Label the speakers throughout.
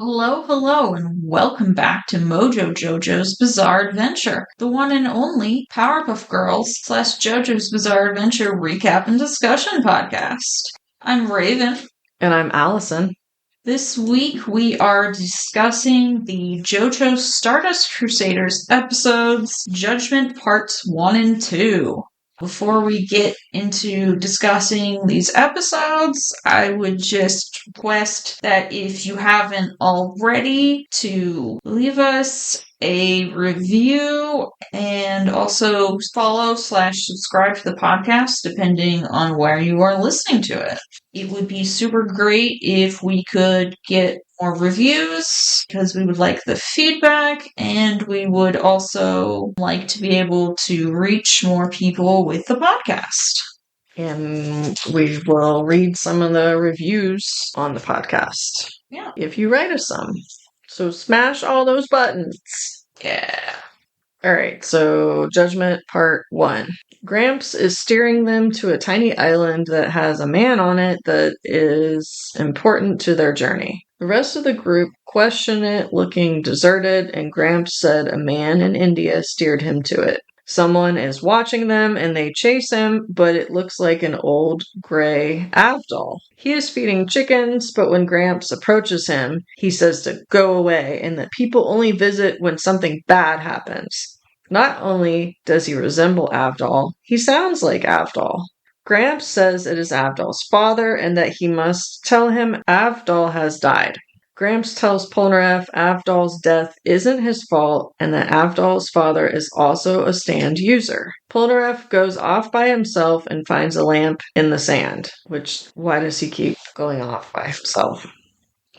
Speaker 1: Hello, and welcome back to MoJo JoJo's Bizarre Adventure, the one and only Powerpuff Girls / JoJo's Bizarre Adventure recap and discussion podcast. I'm Raven.
Speaker 2: And I'm Alison.
Speaker 1: This week we are discussing the JoJo's Stardust Crusaders episodes, Judgement Parts 1 and 2. Before we get into discussing these episodes, I would just request that if you haven't already, to leave us a review and also follow / subscribe to the podcast depending on where you are listening to it. It would be super great if we could get more reviews because we would like the feedback, and we would also like to be able to reach more people with the podcast.
Speaker 2: And we will read some of the reviews on the podcast.
Speaker 1: Yeah.
Speaker 2: If you write us some. So smash all those buttons.
Speaker 1: Yeah.
Speaker 2: Alright, so Judgment Part 1. Gramps is steering them to a tiny island that has a man on it that is important to their journey. The rest of the group question it, looking deserted, and Gramps said a man in India steered him to it. Someone is watching them and they chase him, but it looks like an old gray Avdol. He is feeding chickens, but when Gramps approaches him, he says to go away and that people only visit when something bad happens. Not only does he resemble Avdol, he sounds like Avdol. Gramps says it is Avdol's father and that he must tell him Avdol has died. Gramps tells Polnareff Avdol's death isn't his fault and that Avdol's father is also a stand user. Polnareff goes off by himself and finds a lamp in the sand. Why does he keep going off by himself?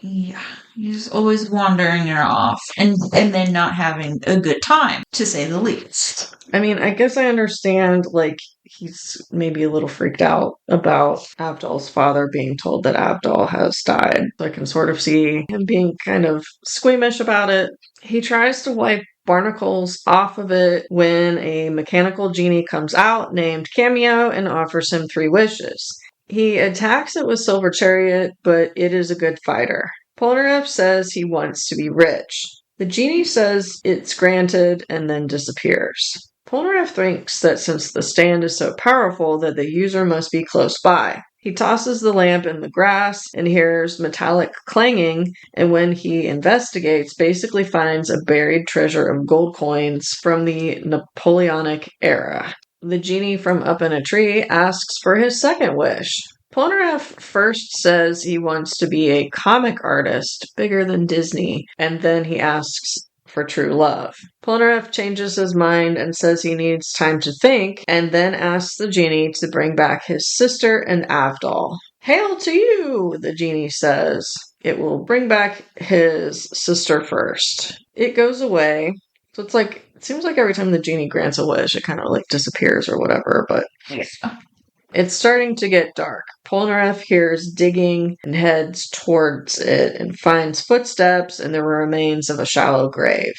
Speaker 1: Yeah, he's always wandering off and then not having a good time, to say the least.
Speaker 2: I mean, I guess I understand, he's maybe a little freaked out about Avdol's father being told that Avdol has died. So I can sort of see him being kind of squeamish about it. He tries to wipe barnacles off of it when a mechanical genie comes out named Cameo and offers him 3 wishes. He attacks it with Silver Chariot, but it is a good fighter. Polnareff says he wants to be rich. The genie says it's granted and then disappears. Polnareff thinks that since the stand is so powerful that the user must be close by. He tosses the lamp in the grass and hears metallic clanging, and when he investigates, basically finds a buried treasure of gold coins from the Napoleonic era. The genie from up in a tree asks for his second wish. Polnareff first says he wants to be a comic artist bigger than Disney, and then he asks for true love. Polnareff changes his mind and says he needs time to think, and then asks the genie to bring back his sister and Avdol. Hail to you, the genie says. It will bring back his sister first. It goes away. So it seems like every time the genie grants a wish, it kind of disappears or whatever, but it's starting to get dark. Polnareff hears digging and heads towards it and finds footsteps and the remains of a shallow grave.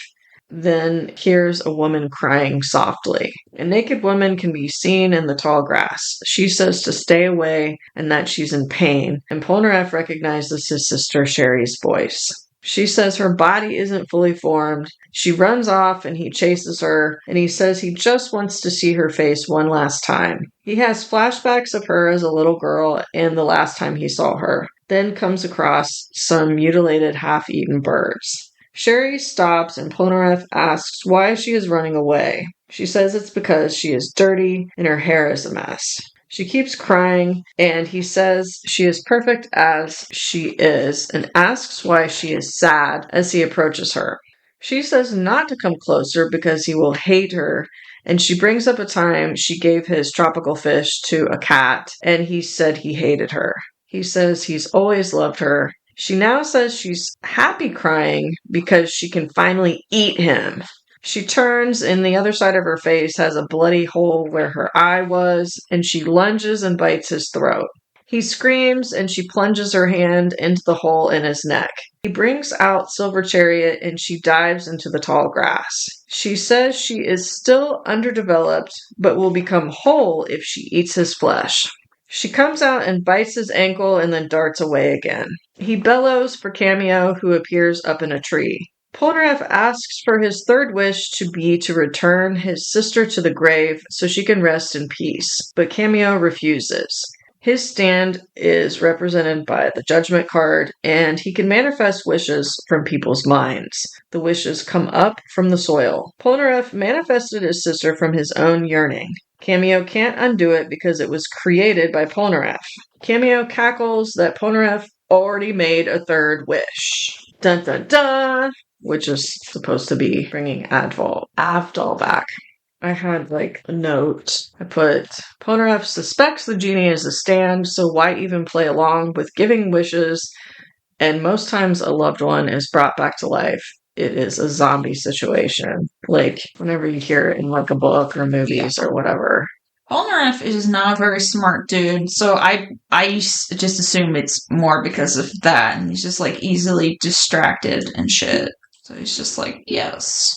Speaker 2: Then hears a woman crying softly. A naked woman can be seen in the tall grass. She says to stay away and that she's in pain, and Polnareff recognizes his sister Sherry's voice. She says her body isn't fully formed. She runs off and he chases her, and he says he just wants to see her face one last time. He has flashbacks of her as a little girl and the last time he saw her, then comes across some mutilated half-eaten birds. Sherry stops and Polnareff asks why she is running away. She says it's because she is dirty and her hair is a mess. She keeps crying, and he says she is perfect as she is, and asks why she is sad as he approaches her. She says not to come closer because he will hate her, and she brings up a time she gave his tropical fish to a cat, and he said he hated her. He says he's always loved her. She now says she's happy crying because she can finally eat him. She turns, and the other side of her face has a bloody hole where her eye was, and she lunges and bites his throat. He screams, and she plunges her hand into the hole in his neck. He brings out Silver Chariot, and she dives into the tall grass. She says she is still underdeveloped, but will become whole if she eats his flesh. She comes out and bites his ankle and then darts away again. He bellows for Cameo, who appears up in a tree. Polnareff asks for his third wish to be to return his sister to the grave so she can rest in peace, but Cameo refuses. His stand is represented by the Judgment card, and he can manifest wishes from people's minds. The wishes come up from the soil. Polnareff manifested his sister from his own yearning. Cameo can't undo it because it was created by Polnareff. Cameo cackles that Polnareff already made a third wish. Dun dun dun! Which is supposed to be bringing Avdol back. I had like a note. I put, Polnareff suspects the genie is a stand, so why even play along with giving wishes? And most times a loved one is brought back to life. It is a zombie situation. Like whenever you hear it in like a book or movies or whatever.
Speaker 1: Polnareff is not a very smart dude, so I just assume it's more because of that, and he's just like easily distracted and shit. So he's just like, yes,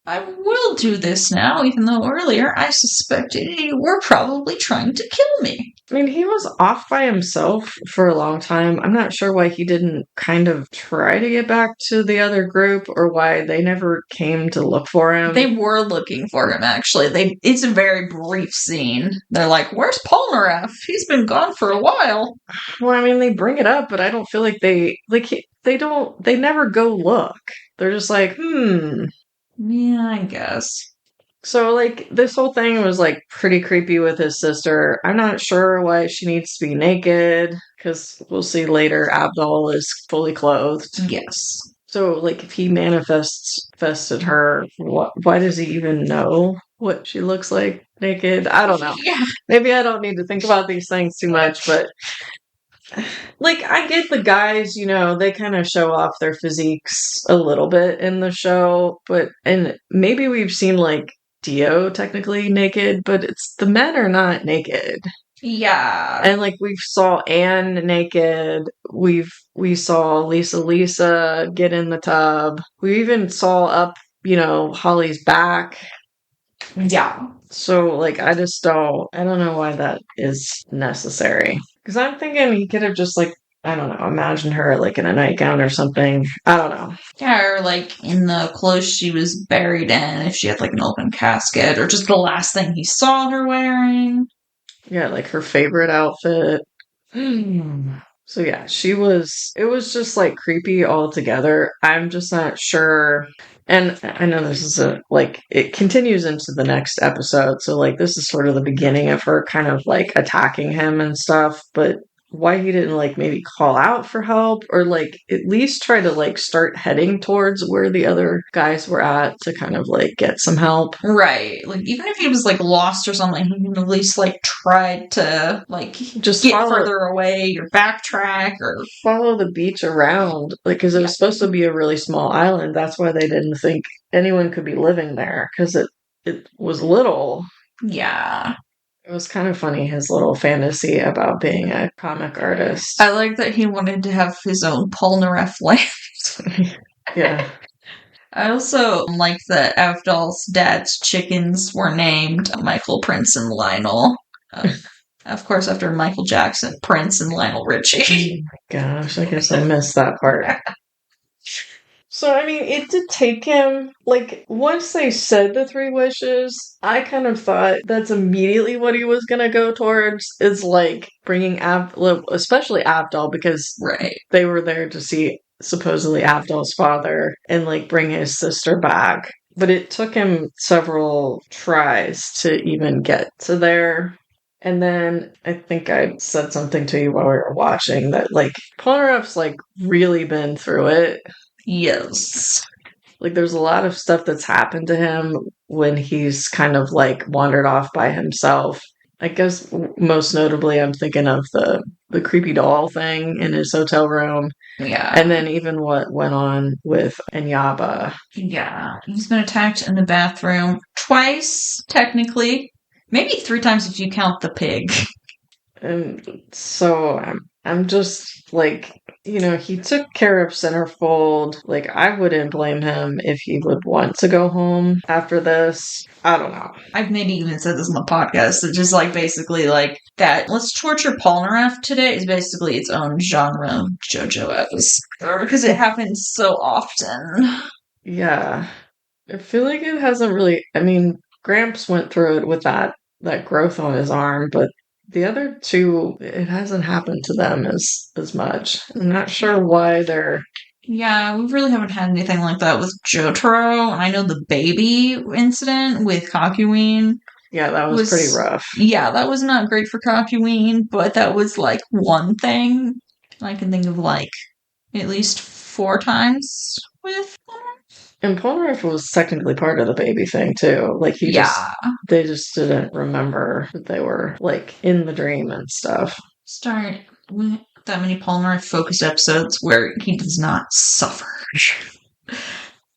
Speaker 1: I will do this now, even though earlier I suspected you were probably trying to kill me.
Speaker 2: I mean, he was off by himself for a long time. I'm not sure why he didn't kind of try to get back to the other group or why they never came to look for him.
Speaker 1: They were looking for him, actually. It's a very brief scene. They're like, where's Polnareff? He's been gone for a while.
Speaker 2: Well, I mean, they bring it up, but I don't feel like they never go look. They're just like,
Speaker 1: Yeah, I guess.
Speaker 2: So, like, this whole thing was, like, pretty creepy with his sister. I'm not sure why she needs to be naked, because we'll see later Avdol is fully clothed.
Speaker 1: Yes.
Speaker 2: So, like, if he manifested her, why does he even know what she looks like naked? I don't know.
Speaker 1: Yeah.
Speaker 2: Maybe I don't need to think about these things too much, but... Like, I get the guys, they kind of show off their physiques a little bit in the show, and maybe we've seen, like, Dio technically naked, but the men are not naked.
Speaker 1: Yeah.
Speaker 2: And, like, we saw Anne naked, we saw Lisa get in the tub, we even saw up, Holly's back.
Speaker 1: Yeah.
Speaker 2: So, like, I don't know why that is necessary. Because I'm thinking he could have just, like, I don't know, imagined her, like, in a nightgown or something. I don't know.
Speaker 1: Yeah, or, like, in the clothes she was buried in, if she had, like, an open casket, or just the last thing he saw her wearing.
Speaker 2: Yeah, like, her favorite outfit. So, yeah, it was just, like, creepy altogether. I'm just not sure... And I know this is it continues into the next episode. So, like, this is sort of the beginning of her kind of, like, attacking him and stuff. But why he didn't, like, maybe call out for help or, like, at least try to, like, start heading towards where the other guys were at to kind of, like, get some help.
Speaker 1: Right. Like, even if he was, like, lost or something, he can at least, like, try to, like,
Speaker 2: just
Speaker 1: get further away or backtrack or
Speaker 2: follow the beach around. Like, because it was supposed to be a really small island. That's why they didn't think anyone could be living there, because it was little.
Speaker 1: Yeah.
Speaker 2: It was kind of funny, his little fantasy about being a comic artist.
Speaker 1: I like that he wanted to have his own Polnareff land.
Speaker 2: Yeah.
Speaker 1: I also like that Avdol's dad's chickens were named Michael, Prince, and Lionel. Of course, after Michael Jackson, Prince, and Lionel Richie.
Speaker 2: Oh my gosh, I guess I missed that part. So, I mean, it did take him, like, once they said the three wishes, I kind of thought that's immediately what he was going to go towards, is, like, bringing especially Avdol, because they were there to see, supposedly, Avdol's father, and, like, bring his sister back. But it took him several tries to even get to there. And then I think I said something to you while we were watching that, like, Polnareff's, like, really been through it.
Speaker 1: Yes.
Speaker 2: Like, there's a lot of stuff that's happened to him when he's kind of, like, wandered off by himself. I guess most notably I'm thinking of the creepy doll thing in his hotel room.
Speaker 1: Yeah.
Speaker 2: And then even what went on with Enyaba.
Speaker 1: Yeah. He's been attacked in the bathroom twice, technically. Maybe 3 times if you count the pig.
Speaker 2: And so I'm just like, he took care of Centerfold. Like, I wouldn't blame him if he would want to go home after this. I don't know.
Speaker 1: I've maybe even said this on the podcast. It's just like basically like that. Let's torture Polnareff today is basically its own genre of JoJo episode because it happens so often.
Speaker 2: Yeah. I feel like it hasn't really. I mean, Gramps went through it with that growth on his arm, but the other two, it hasn't happened to them as much. I'm not sure why they're.
Speaker 1: Yeah, we really haven't had anything like that with Jotaro. And I know the baby incident with Kakyoin
Speaker 2: Yeah, that was pretty rough.
Speaker 1: Yeah, that was not great for Kakyoin, but that was like one thing I can think of like at least 4 times with.
Speaker 2: And Polnareff was technically part of the baby thing too. Like they just didn't remember that they were like in the dream and stuff.
Speaker 1: Start with that many Polnareff focused episodes where he does not suffer.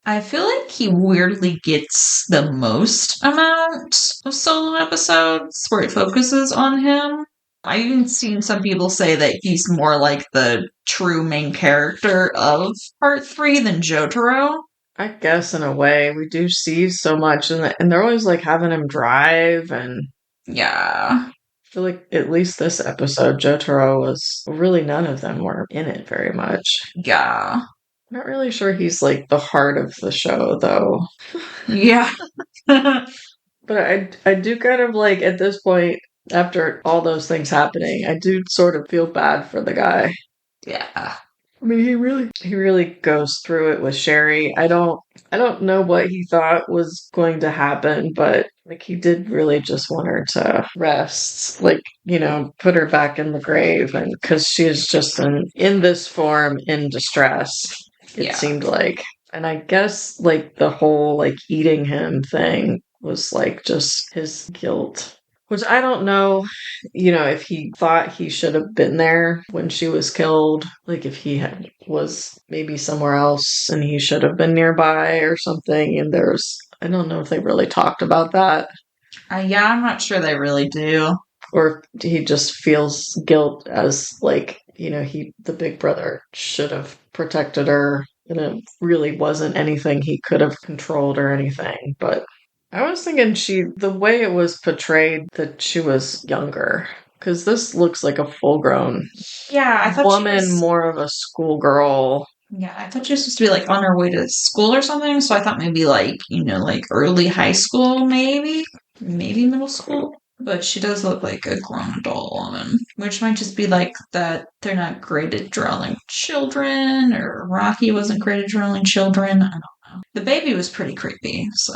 Speaker 1: I feel like he weirdly gets the most amount of solo episodes where it focuses on him. I've even seen some people say that he's more like the true main character of Part 3 than Jotaro.
Speaker 2: I guess in a way, we do see so much, and they're always like having him drive, and
Speaker 1: yeah,
Speaker 2: I feel like at least this episode, Jotaro was really none of them were in it very much.
Speaker 1: Yeah,
Speaker 2: I'm not really sure he's like the heart of the show, though.
Speaker 1: Yeah.
Speaker 2: But I do kind of like at this point, after all those things happening, I do sort of feel bad for the guy.
Speaker 1: Yeah.
Speaker 2: I mean, he really goes through it with Sherry. I don't know what he thought was going to happen, but like he did really just want her to rest, like, put her back in the grave, and because she is just in this form in distress, it seemed like. And I guess like the whole like eating him thing was like just his guilt. Which I don't know, if he thought he should have been there when she was killed, like if was maybe somewhere else and he should have been nearby or something. And I don't know if they really talked about that.
Speaker 1: Yeah, I'm not sure they really do.
Speaker 2: Or he just feels guilt as like, the big brother should have protected her. And it really wasn't anything he could have controlled or anything, but I was thinking the way it was portrayed that she was younger, because this looks like a full-grown
Speaker 1: I thought
Speaker 2: woman, more of a schoolgirl.
Speaker 1: Yeah, I thought she was supposed to be like on her way to school or something, so I thought maybe like, like early high school, maybe middle school. But she does look like a grown adult woman, which might just be like that they're not great at drawing children, or Rocky wasn't great at drawing children. I don't know. The baby was pretty creepy, so.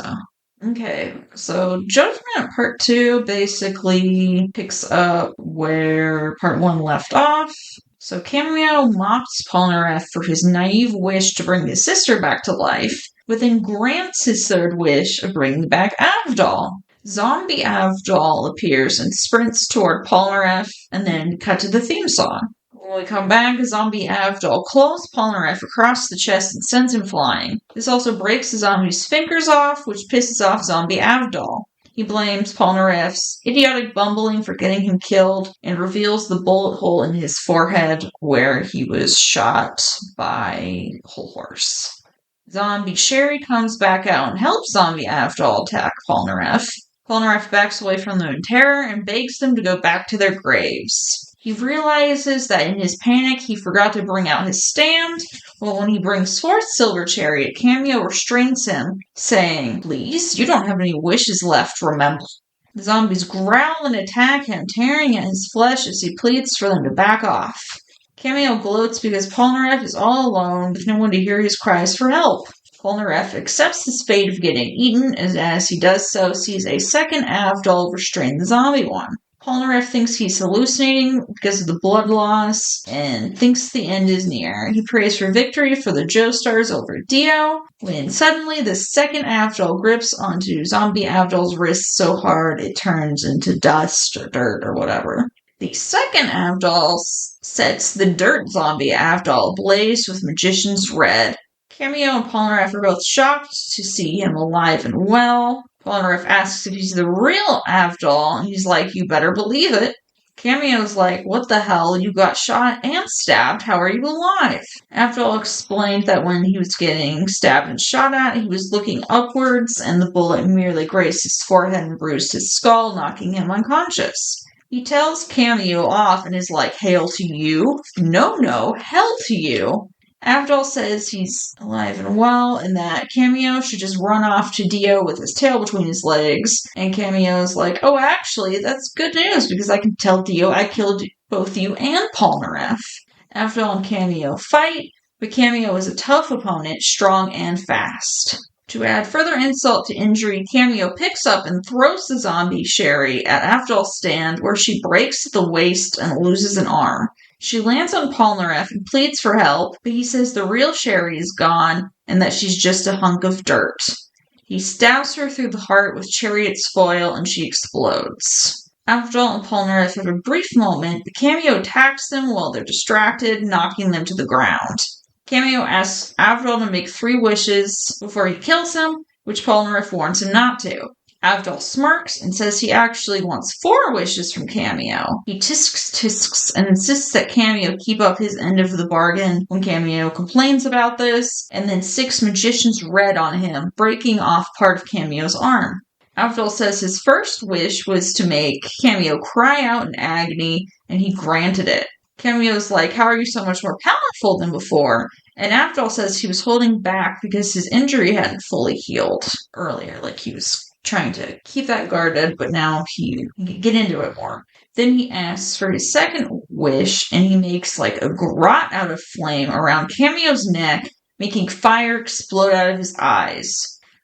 Speaker 1: Okay, so Judgment Part 2 basically picks up where Part 1 left off. So Cameo mocks Polnareff for his naive wish to bring his sister back to life, but then grants his third wish of bringing back Avdol. Zombie Avdol appears and sprints toward Polnareff, and then cut to the theme song. When we come back, Zombie Avdol claws Polnareff across the chest and sends him flying. This also breaks the zombie's fingers off, which pisses off Zombie Avdol. He blames Polnareff's idiotic bumbling for getting him killed, and reveals the bullet hole in his forehead where he was shot by a whole horse. Zombie Sherry comes back out and helps Zombie Avdol attack Polnareff. Polnareff backs away from them in terror and begs them to go back to their graves. He realizes that in his panic he forgot to bring out his stand, but when he brings forth Silver Chariot, Cameo restrains him, saying, "Please, you don't have any wishes left, remember." The zombies growl and attack him, tearing at his flesh as he pleads for them to back off. Cameo gloats because Polnareff is all alone with no one to hear his cries for help. Polnareff accepts his fate of getting eaten, and as he does so, sees a second Avdol restrain the zombie one. Polnareff thinks he's hallucinating because of the blood loss and thinks the end is near. He prays for victory for the Joestars over Dio, when suddenly the second Avdol grips onto Zombie Avdol's wrist so hard it turns into dust or dirt or whatever. The second Avdol sets the dirt zombie Avdol ablaze with Magician's Red. Cameo and Polnareff are both shocked to see him alive and well. Polnareff asks if he's the real Avdol, and he's like, "You better believe it." Cameo's like, what the hell? You got shot and stabbed. How are you alive? Avdol explained that when he was getting stabbed and shot at, he was looking upwards and the bullet merely grazed his forehead and bruised his skull, knocking him unconscious. He tells Cameo off and is like, hail to you. No, hell to you. Avdol says he's alive and well and that Cameo should just run off to Dio with his tail between his legs. And Cameo's like, oh, actually, that's good news because I can tell Dio I killed both you and Polnareff. Avdol and Cameo fight, but Cameo is a tough opponent, strong and fast. To add further insult to injury, Cameo picks up and throws the zombie Sherry at Avdol's stand where she breaks the waist and loses an arm. She lands on Polnareff and pleads for help, but he says the real Sherry is gone and that she's just a hunk of dirt. He stabs her through the heart with chariot's foil and she explodes. Avdol and Polnareff have a brief moment, but Cameo attacks them while they're distracted, knocking them to the ground. Cameo asks Avdol to make 3 wishes before he kills him, which Polnareff warns him not to. Avdol smirks and says he actually wants 4 wishes from Cameo. He tisks and insists that Cameo keep up his end of the bargain when Cameo complains about this, and then 6 magicians red on him, breaking off part of Cameo's arm. Avdol says his first wish was to make Cameo cry out in agony, and he granted it. Cameo's like, how are you so much more powerful than before? And Avdol says he was holding back because his injury hadn't fully healed earlier, like he was trying to keep that guarded, but now he can get into it more. Then he asks for his second wish, and he makes like a garrote out of flame around Cameo's neck, making fire explode out of his eyes.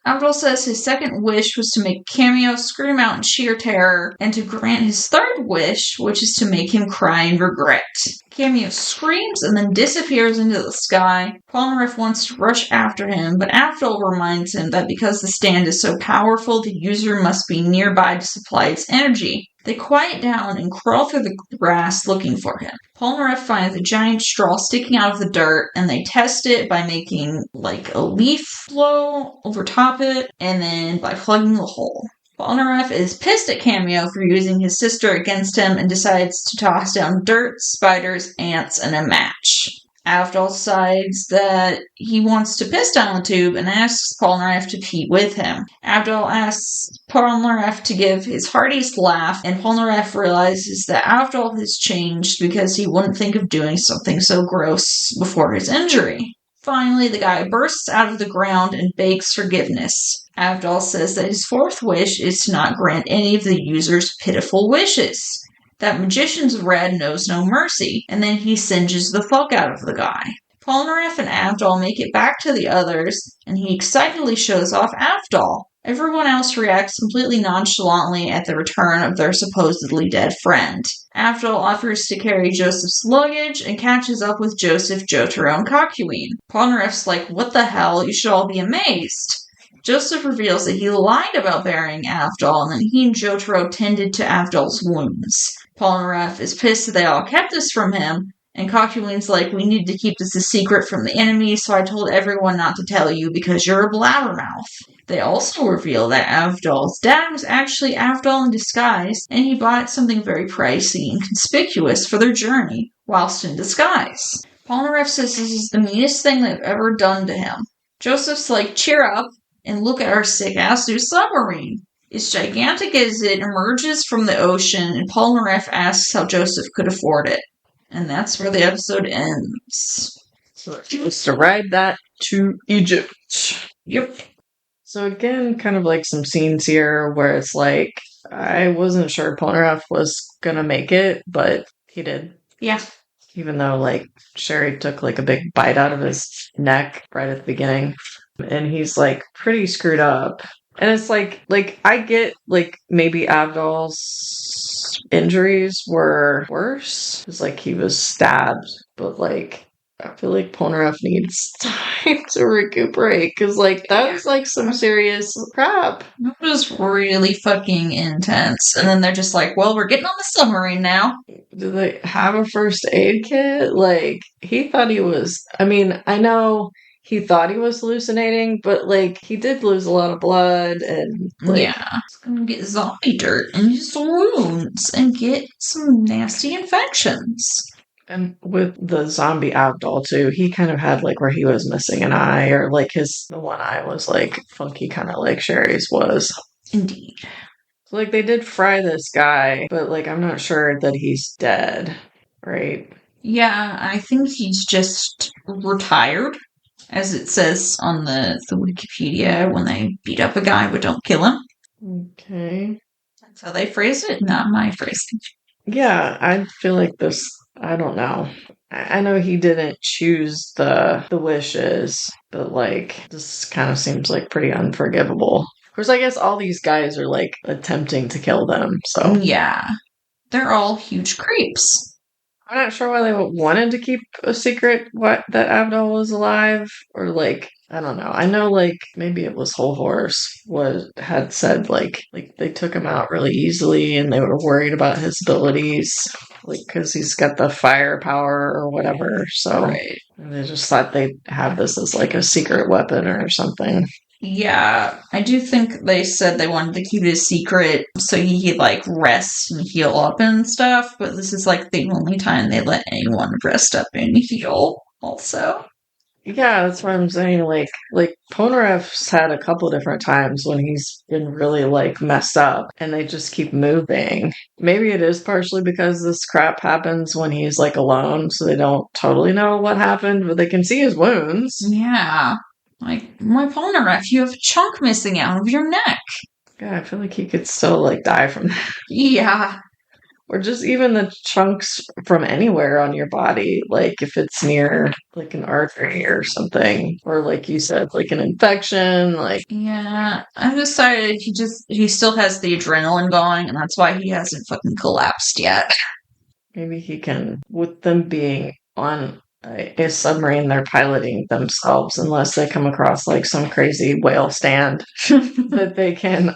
Speaker 1: Avdol says his second wish was to make Cameo scream out in sheer terror, and to grant his third wish, which is to make him cry in regret. Cameo screams and then disappears into the sky. Polnareff wants to rush after him, but Avdol reminds him that because the stand is so powerful, the user must be nearby to supply its energy. They quiet down and crawl through the grass looking for him. Polnareff finds a giant straw sticking out of the dirt, and they test it by making like a leaf flow over top it, and then by plugging the hole. Polnareff is pissed at Cameo for using his sister against him and decides to toss down dirt, spiders, ants, and a match. Avdol decides that he wants to piss down the tube and asks Polnareff to pee with him. Avdol asks Polnareff to give his heartiest laugh, and Polnareff realizes that Avdol has changed because he wouldn't think of doing something so gross before his injury. Finally, the guy bursts out of the ground and begs forgiveness. Avdol says that his 4th wish is to not grant any of the user's pitiful wishes. That magician's red knows no mercy, and then he singes the fuck out of the guy. Polnareff and Avdol make it back to the others, and he excitedly shows off Avdol. Everyone else reacts completely nonchalantly at the return of their supposedly dead friend. Avdol offers to carry Joseph's luggage and catches up with Joseph, Jotaro, and Kakyoin. Polnareff's like, what the hell? You should all be amazed. Joseph reveals that he lied about burying Avdol, and that he and Jotaro tended to Avdol's wounds. Polnareff is pissed that they all kept this from him, and Kakyoin's like, we need to keep this a secret from the enemy, so I told everyone not to tell you because you're a blabbermouth. They also reveal that Avdol's dad was actually Avdol in disguise, and he bought something very pricey and conspicuous for their journey, whilst in disguise. Polnareff says this is the meanest thing they've ever done to him. Joseph's like, cheer up, and look at our sick-ass new submarine. It's gigantic as it emerges from the ocean, and Polnareff asks how Joseph could afford it. And that's where the episode ends.
Speaker 2: So they're supposed to ride that to Egypt.
Speaker 1: Yep.
Speaker 2: So again, kind of like some scenes here where it's like, I wasn't sure Polnareff was gonna make it, but he did.
Speaker 1: Yeah.
Speaker 2: Even though, like, Sherry took, like, a big bite out of his neck right at the beginning. And he's, like, pretty screwed up. And it's like, I get, like, maybe Avdol's injuries were worse. It's like he was stabbed. But, like, I feel like Polnareff needs time to recuperate. Because, like, that was, like, some serious crap.
Speaker 1: It was really fucking intense. And then they're just like, well, we're getting on the submarine now.
Speaker 2: Do they have a first aid kit? Like, he thought he was... I mean, I know he thought he was hallucinating, but like he did lose a lot of blood and like
Speaker 1: He's gonna get zombie dirt in his wounds and get some nasty infections.
Speaker 2: and with the zombie Abdul too, he kind of had like where he was missing an eye, or like the one eye was like funky, kind of like Sherry's was.
Speaker 1: Indeed.
Speaker 2: So like they did fry this guy, but like I'm not sure that he's dead, right?
Speaker 1: Yeah, I think he's just retired, as it says on the Wikipedia when they beat up a guy but don't kill him.
Speaker 2: Okay.
Speaker 1: That's how they phrase it, not my phrasing.
Speaker 2: Yeah, I feel like this. I don't know. I know he didn't choose the wishes, but like this kind of seems like pretty unforgivable. Of course, I guess all these guys are like attempting to kill them, so
Speaker 1: Yeah, they're all huge creeps.
Speaker 2: I'm not sure why they wanted to keep a secret what that Abdul was alive, or like I don't know. I know like maybe it was Whole Horse had said like they took him out really easily and they were worried about his abilities, like because he's got the firepower or whatever. So
Speaker 1: Right.
Speaker 2: they just thought they'd have this as like a secret weapon or something.
Speaker 1: Yeah, I do think they said they wanted to keep it a secret so he could like rest and heal up and stuff, but this is like the only time they let anyone rest up and heal also.
Speaker 2: Yeah, that's what I'm saying. Like Polnareff's had a couple different times when he's been really like messed up and they just keep moving. Maybe it is partially because this crap happens when he's like alone, so they don't totally know what happened, but they can see his wounds.
Speaker 1: Yeah. Like, my Polnareff, you have a chunk missing out of your neck.
Speaker 2: Yeah, I feel like he could still like die from that.
Speaker 1: Yeah.
Speaker 2: Or just even the chunks from anywhere on your body, like if it's near like an artery or something, or like you said, like an infection, like
Speaker 1: Yeah. I've decided he still has the adrenaline going, and that's why he hasn't fucking collapsed yet.
Speaker 2: maybe he can, with them being on a submarine, they're piloting themselves unless they come across like some crazy whale stand that they can,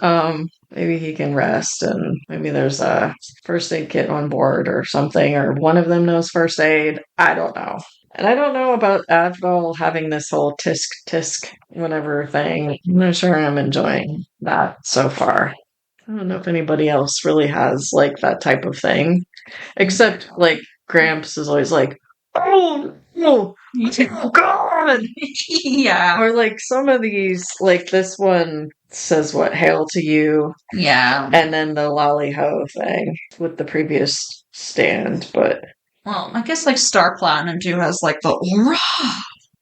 Speaker 2: maybe he can rest and maybe there's a first aid kit on board or something, or one of them knows first aid. I don't know. And I don't know about Admiral having this whole tisk tisk whatever thing. I'm not sure I'm enjoying that so far. I don't know if anybody else really has like that type of thing. Except, like, Gramps is always like, oh, no, oh, God!
Speaker 1: Yeah.
Speaker 2: Or, like, some of these, like, this one says, what, hail to you,
Speaker 1: Yeah.
Speaker 2: and then the lolly ho thing with the previous stand, but...
Speaker 1: Well, I guess, like, Star Platinum too has, like, the aura.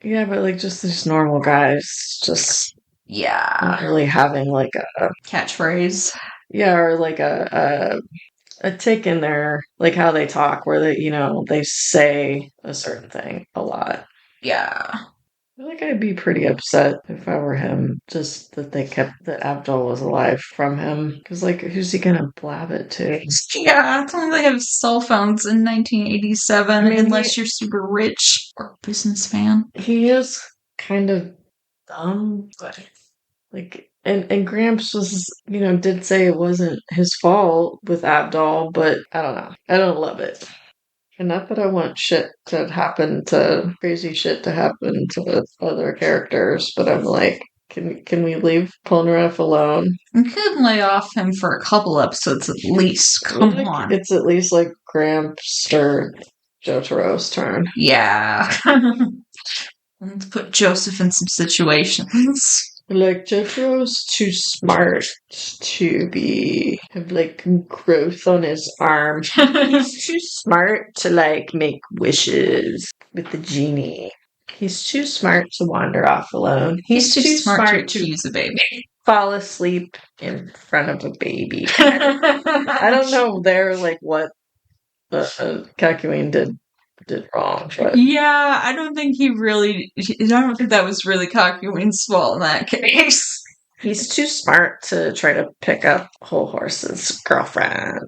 Speaker 2: Yeah, but, like, just these normal guys, just
Speaker 1: Yeah.
Speaker 2: not really having, like, a...
Speaker 1: Catchphrase.
Speaker 2: Yeah, or, like, a tick in there, like how they talk, where they, they say a certain thing a lot.
Speaker 1: Yeah.
Speaker 2: I feel like I'd be pretty upset if I were him, just that they kept that Abdul was alive from him. Because, like, who's he gonna blab it to?
Speaker 1: Yeah, it's only they have cell phones in 1987,
Speaker 2: I mean,
Speaker 1: unless you're super rich or a businessman.
Speaker 2: He is kind of dumb, but, like, and Gramps was, did say it wasn't his fault with Abdul, but I don't know. I don't love it. And not that I want crazy shit to happen to other characters, but I'm like, can we leave Polnareff alone?
Speaker 1: We could lay off him for a couple episodes at least. Come on.
Speaker 2: It's at least like Gramps or Jotaro's turn.
Speaker 1: Yeah. Let's put Joseph in some situations.
Speaker 2: Like, Jotaro's too smart to have like growth on his arm. He's too smart to like make wishes with the genie. He's too smart to wander off alone.
Speaker 1: He's too smart to use a baby.
Speaker 2: Fall asleep in front of a baby. I don't know there like what Kakyoin did wrong. But.
Speaker 1: Yeah, I don't think that was really Kakyoin's fault in that case.
Speaker 2: He's too smart to try to pick up Whole Horse's girlfriend.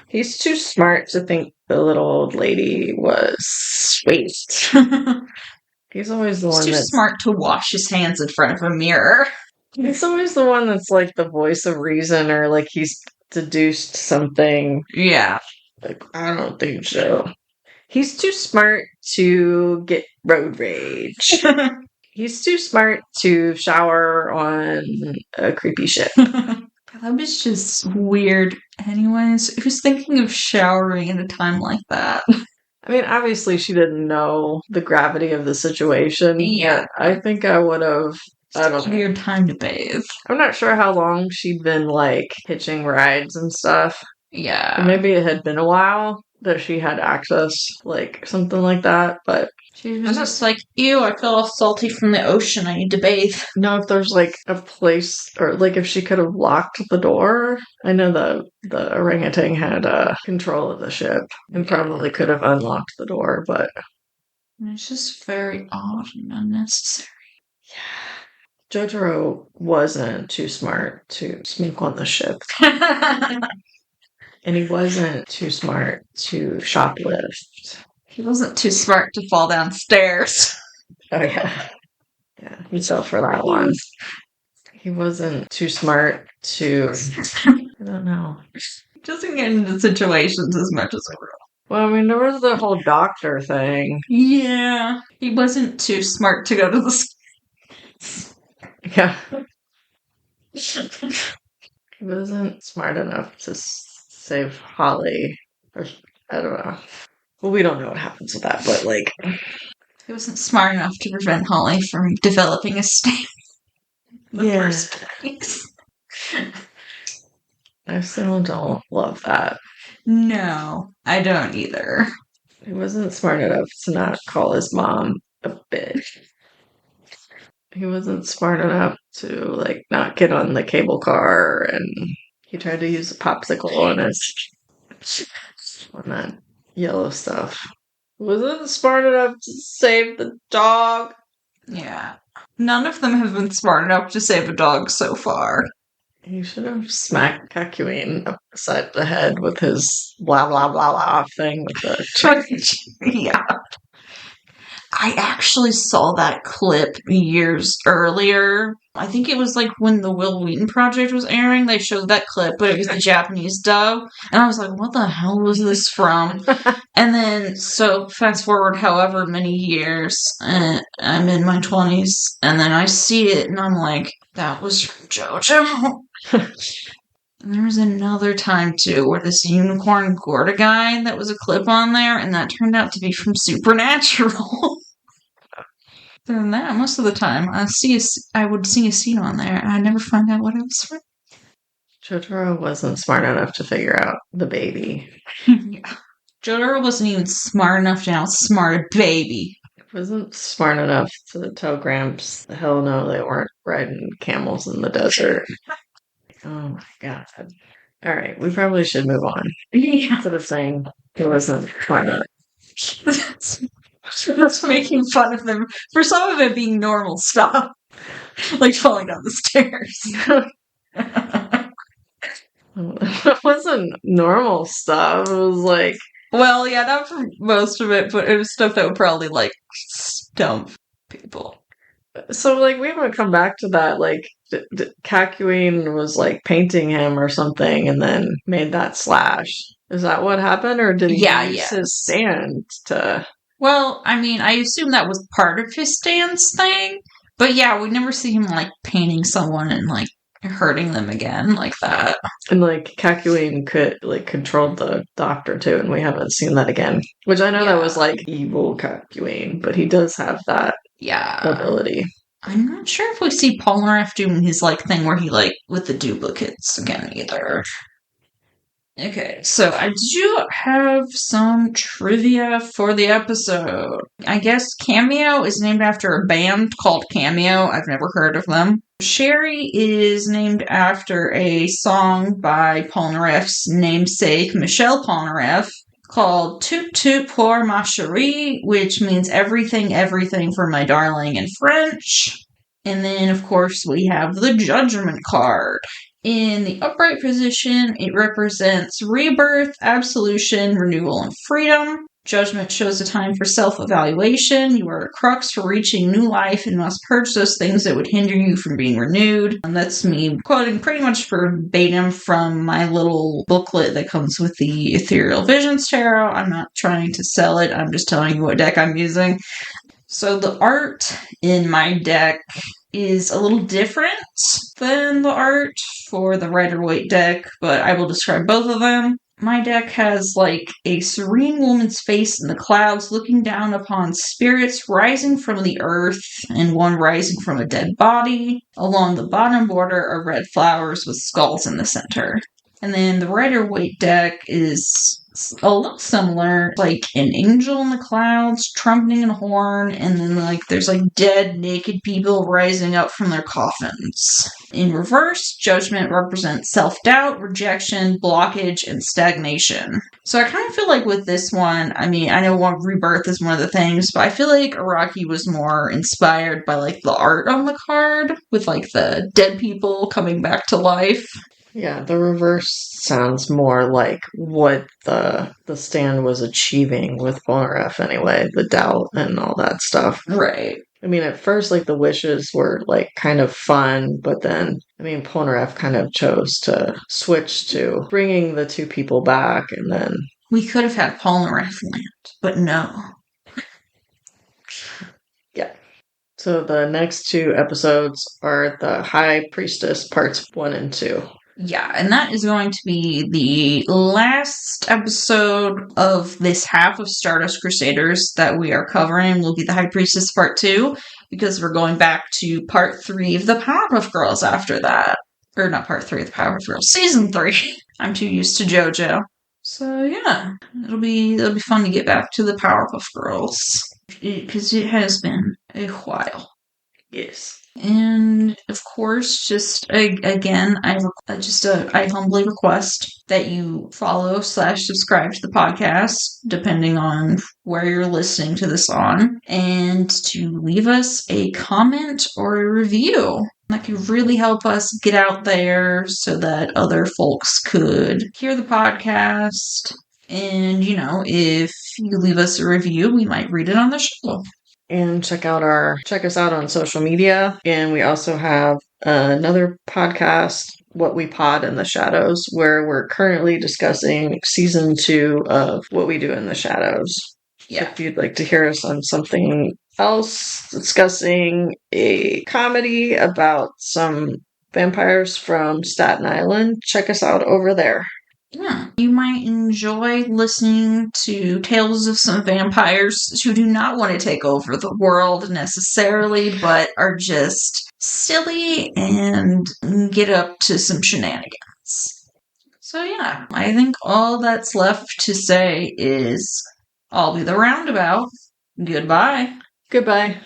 Speaker 2: He's too smart to think the little old lady was sweet. He's always the one
Speaker 1: that's too smart to wash his hands in front of a mirror.
Speaker 2: He's always the one that's like the voice of reason, or like he's deduced something.
Speaker 1: Yeah.
Speaker 2: Like, I don't think so. He's too smart to get road rage. He's too smart to shower on a creepy ship.
Speaker 1: That was just weird. Anyways, who's thinking of showering at a time like that?
Speaker 2: I mean, obviously she didn't know the gravity of the situation.
Speaker 1: Yeah.
Speaker 2: I think I would have. I don't know.
Speaker 1: Weird time to bathe.
Speaker 2: I'm not sure how long she'd been like hitching rides and stuff.
Speaker 1: Yeah.
Speaker 2: Maybe it had been a while that she had access, like something like that, but
Speaker 1: she was just like, ew, I feel all salty from the ocean. I need to bathe.
Speaker 2: No, if there's like a place, or like if she could have locked the door. I know the orangutan had control of the ship and probably could have unlocked the door, but
Speaker 1: it's just very odd and unnecessary.
Speaker 2: Yeah. Jotaro wasn't too smart to sneak on the ship. And he wasn't too smart to shoplift.
Speaker 1: He wasn't too smart to fall downstairs.
Speaker 2: Oh, yeah. Yeah, he fell for that one. He wasn't too smart to... I don't know.
Speaker 1: He doesn't get into situations as much as I will.
Speaker 2: Well, I mean, there was the whole doctor thing.
Speaker 1: Yeah. He wasn't too smart to go to the...
Speaker 2: Yeah. He wasn't smart enough to save Holly. Or, I don't know. Well, we don't know what happens with that, but like...
Speaker 1: He wasn't smart enough to prevent Holly from developing a stain in the first place.
Speaker 2: I still don't love that.
Speaker 1: No, I don't either.
Speaker 2: He wasn't smart enough to not call his mom a bitch. He wasn't smart enough to, like, not get on the cable car, and he tried to use a popsicle on that yellow stuff. Wasn't smart enough to save the dog.
Speaker 1: Yeah. None of them have been smart enough to save a dog so far.
Speaker 2: He should have smacked Kakyoin upside the head with his blah blah blah blah thing with the
Speaker 1: Yeah. I actually saw that clip years earlier. I think it was like when the Will Wheaton project was airing. They showed that clip, but it was the Japanese dub. And I was like, what the hell was this from? And then, so fast forward however many years, I'm in my 20s, and then I see it, and I'm like, that was from JoJo. And there was another time, too, where this unicorn Gorda guy, that was a clip on there, and that turned out to be from Supernatural. Other than that, most of the time, I would see a scene on there, and I'd never find out what it was from.
Speaker 2: Jotaro wasn't smart enough to figure out the baby.
Speaker 1: Yeah. Jotaro wasn't even smart enough to outsmart a baby.
Speaker 2: Wasn't smart enough to tell Gramps, the hell no, they weren't riding camels in the desert. Oh my god. Alright, we probably should move on.
Speaker 1: Yeah.
Speaker 2: Instead of saying it wasn't smart enough.
Speaker 1: That's making fun of them for some of it being normal stuff. Like falling down the stairs.
Speaker 2: It wasn't normal stuff. It was like...
Speaker 1: Well, yeah, not for most of it, but it was stuff that would probably, like, stump people.
Speaker 2: So, like, we haven't come back to that. Like, Kakyoin was, like, painting him or something and then made that slash. Is that what happened? Or did he use his stand to...
Speaker 1: Well, I mean, I assume that was part of his stance thing. But yeah, we never see him, like, painting someone and, like, hurting them again like that.
Speaker 2: And, like, Kakyoin could, like, control the doctor, too, and we haven't seen that again. Which I know that was, like, evil Kakyoin, but he does have that ability.
Speaker 1: I'm not sure if we see Polnareff doing his, like, thing where he, like, with the duplicates again, either. Okay, so I do have some trivia for the episode. I guess Cameo is named after a band called Cameo. I've never heard of them. Sherry is named after a song by Polnareff's namesake, Michel Polnareff, called Tout Tout pour ma chérie, which means everything, everything for my darling in French. And then, of course, we have the Judgement card. In the upright position, it represents rebirth, absolution, renewal, and freedom. Judgment shows a time for self-evaluation. You are a crux for reaching new life and must purge those things that would hinder you from being renewed. And that's me quoting pretty much verbatim from my little booklet that comes with the Ethereal Visions Tarot. I'm not trying to sell it. I'm just telling you what deck I'm using. So the art in my deck is a little different than the art for the Rider-Waite deck, but I will describe both of them. My deck has like a serene woman's face in the clouds looking down upon spirits rising from the earth and one rising from a dead body. Along the bottom border are red flowers with skulls in the center. And then the Rider-Waite deck is a little similar, like an angel in the clouds trumpeting a horn, and then like there's like dead naked people rising up from their coffins. In reverse, Judgment represents self-doubt, rejection, blockage, and stagnation. So I kind of feel like with this one, I mean, I know rebirth is one of the things, but I feel like Araki was more inspired by like the art on the card with like the dead people coming back to life.
Speaker 2: Yeah, the reverse sounds more like what the stand was achieving with Polnareff anyway, the doubt and all that stuff.
Speaker 1: Right.
Speaker 2: I mean, at first, like, the wishes were, like, kind of fun, but then, I mean, Polnareff kind of chose to switch to bringing the two people back, and then...
Speaker 1: We could have had Polnareff land, but no.
Speaker 2: Yeah. So the next two episodes are the High Priestess Parts 1 and 2.
Speaker 1: Yeah, and that is going to be the last episode of this half of Stardust Crusaders that we are covering. Will be the High Priestess Part 2, because we're going back to Part 3 of the Powerpuff Girls after that. Or not Part 3 of the Powerpuff Girls, Season 3. I'm too used to JoJo. So yeah, it'll be fun to get back to the Powerpuff Girls. Because it has been a while.
Speaker 2: Yes.
Speaker 1: And of course, just again, I humbly request that you follow/subscribe to the podcast, depending on where you're listening to this on, and to leave us a comment or a review. That could really help us get out there so that other folks could hear the podcast. And, you know, if you leave us a review, we might read it on the show.
Speaker 2: And check us out on social media. And we also have another podcast, What We Pod in the Shadows, where we're currently discussing season 2 of What We Do in the Shadows.
Speaker 1: Yeah.
Speaker 2: So if you'd like to hear us on something else, discussing a comedy about some vampires from Staten Island, check us out over there.
Speaker 1: Yeah. You might enjoy listening to tales of some vampires who do not want to take over the world necessarily, but are just silly and get up to some shenanigans. So yeah, I think all that's left to say is I'll be the roundabout. Goodbye.
Speaker 2: Goodbye.